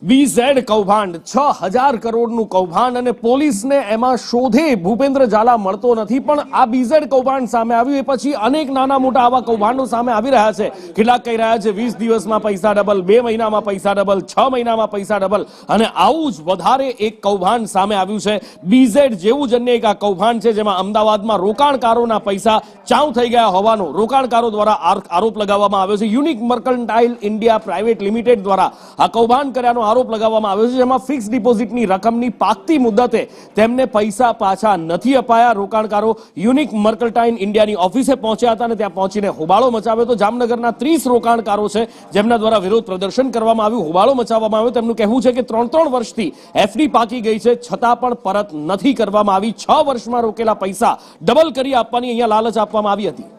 BZ કૌભાંડ 6000 કરોડનું કૌભાંડ અને પોલીસને એમાં શોધે ભૂપેન્દ્ર ઝાલા મળતો નથી, પણ આ બીઝેડ કૌભાંડ સામે આવ્યું એ પછી અનેક નાના મોટા આવા કૌભાંડો સામે આવી રહ્યા છે. કેટલાક કહી રહ્યા છે 20 દિવસમાં પૈસા ડબલ, 2 મહિનામાં પૈસા ડબલ, 6 મહિનામાં પૈસા ડબલ, અને આવું જ વધારે એક કૌભાંડ સામે આવ્યું છે. બીઝેડ જેવું જ અન્ય એક આ કૌભાંડ છે જેમાં અમદાવાદમાં રોકાણકારોના પૈસા ચાઉ થઈ ગયા હોવાનો રોકાણકારો દ્વારા આરોપ લગાવવામાં આવ્યો છે. Unique mercantile India private limited દ્વારા આ કૌભાંડ કર્યાનો આરોપ લગાવવામાં આવ્યો છે, જેમાં ફિક્સ ડિપોઝિટની રકમની પાકતી મુદ્દતે તેમને પૈસા પાછા નથી અપાયા. રોકાણકારો યુનિક મર્કન્ટાઇલ ઇન્ડિયાની ઓફિસે પહોંચ્યા હતા અને ત્યાં પહોંચીને હોબાળો મચાવ્યો હતો. જામનગરના 30 રોકાણકારો છે જેમના દ્વારા વિરોધ પ્રદર્શન કરવામાં આવ્યું, હોબાળો મચાવવામાં આવ્યો. તેમનું કહેવું છે કે 3 વર્ષથી એફડી પાકી ગઈ છે છતાં પણ પરત નથી કરવામાં આવી. 6 વર્ષમાં રોકેલા પૈસા ડબલ કરી આપવાની અહીંયા લાલચ આપવામાં આવી હતી.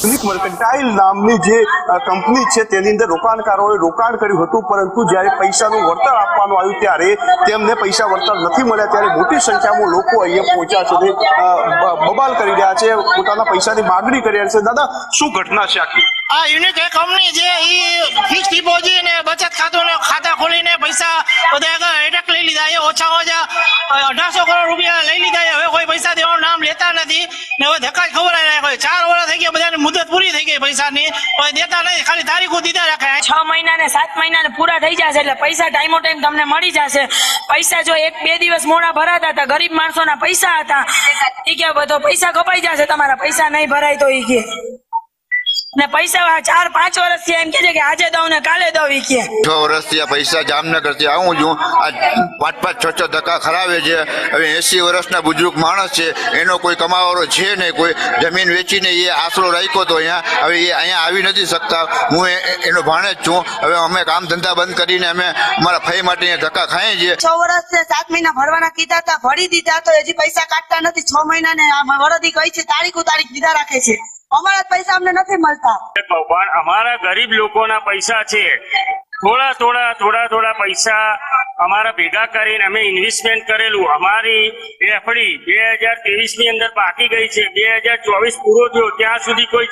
યુનિક મર્કન્ટાઇલ નામની જે કંપની છે તેની અંદર રોકાણકારોએ રોકાણ કર્યું હતું, પરંતુ જ્યારે પૈસાનું વળતર આપવાનું આવ્યું ત્યારે તેમને પૈસા વળતર નથી મળ્યા. ત્યારે મોટી સંખ્યામાં લોકો અહીંયા પહોંચ્યા છે, બબાલ કરી રહ્યા છે, પોતાના પૈસાની માગણી કરી રહ્યા છે. દાદા, શું ઘટના છે આખી? આ યુનિક કંપની છે એ ફિક્સ ડિપોઝિટ ને બચત ખાતા ખોલીને પૈસા બધા એટક લઈ લીધા છે. ઓછામાં ઓછા 1800 કરોડ રૂપિયા લઈ લીધા છે. હવે કોઈ પૈસા દેવાનું નામ લેતા નથી ને હવે ધક્કા જ ખબર આવી કોઈ 4 વર્ષ થઈ ગયા, બધાની મુદત પૂરી થઈ ગઈ પૈસાની, કોઈ દેતા નથી, ખાલી તારીખો દીધા રાખે. 6 મહિના ને 7 મહિના ને પૂરા થઈ જશે એટલે પૈસા ટાઈમો ટાઈમ તમને મળી જશે. પૈસા જો 1-2 દિવસ મોડા ભરાતા હતા, ગરીબ માણસોના પૈસા હતા, એ કે બધો પૈસા કપાઈ જશે, તમારા પૈસા નહીં ભરાય તો એ કે ને પૈસા 4-5 વર્ષથી એમ કે છે કે આજે દઉં ને કાલે દઉં. એ કે 6 વર્ષથી પૈસા જામનગર થી આવું છું, આ 5-5, 6-6 ધક્કા ખરાવે છે. હવે 80 વર્ષના બુજુર્ગ માણસ છે, એનો કોઈ કમાવાળો છે નહીં, કોઈ જમીન વેચીને એ આશરો રાખ્યો તો અહીંયા, હવે એ અહીંયા આવી નથી શકતા. હું એનો ભાણેજ છું. હવે અમે કામ ધંધા બંધ કરીને અમે અમારા ફઈ માટે અહીંયા ધક્કા ખાઈએ છીએ. 6 વર્ષ 7 મહિના ભરવાના કીધા હતા, ભરી દીધા તો હજી પૈસા કાઢતા નથી. 6 મહિના ને વરદી કહી છે, તારીખ દીધા રાખે છે. અમારા પૈસા અમને નથી મળતા. કૌભાંડ અમારા ગરીબ લોકોના પૈસા છે. થોડા પૈસા અમારા ભેગા કરીને અમે ઇન્વેસ્ટમેન્ટ કરેલું. અમારી એફડી 2023 ની અંદર બાકી ગઈ છે. 2024 પૂરો થયો ત્યાં સુધી કોઈ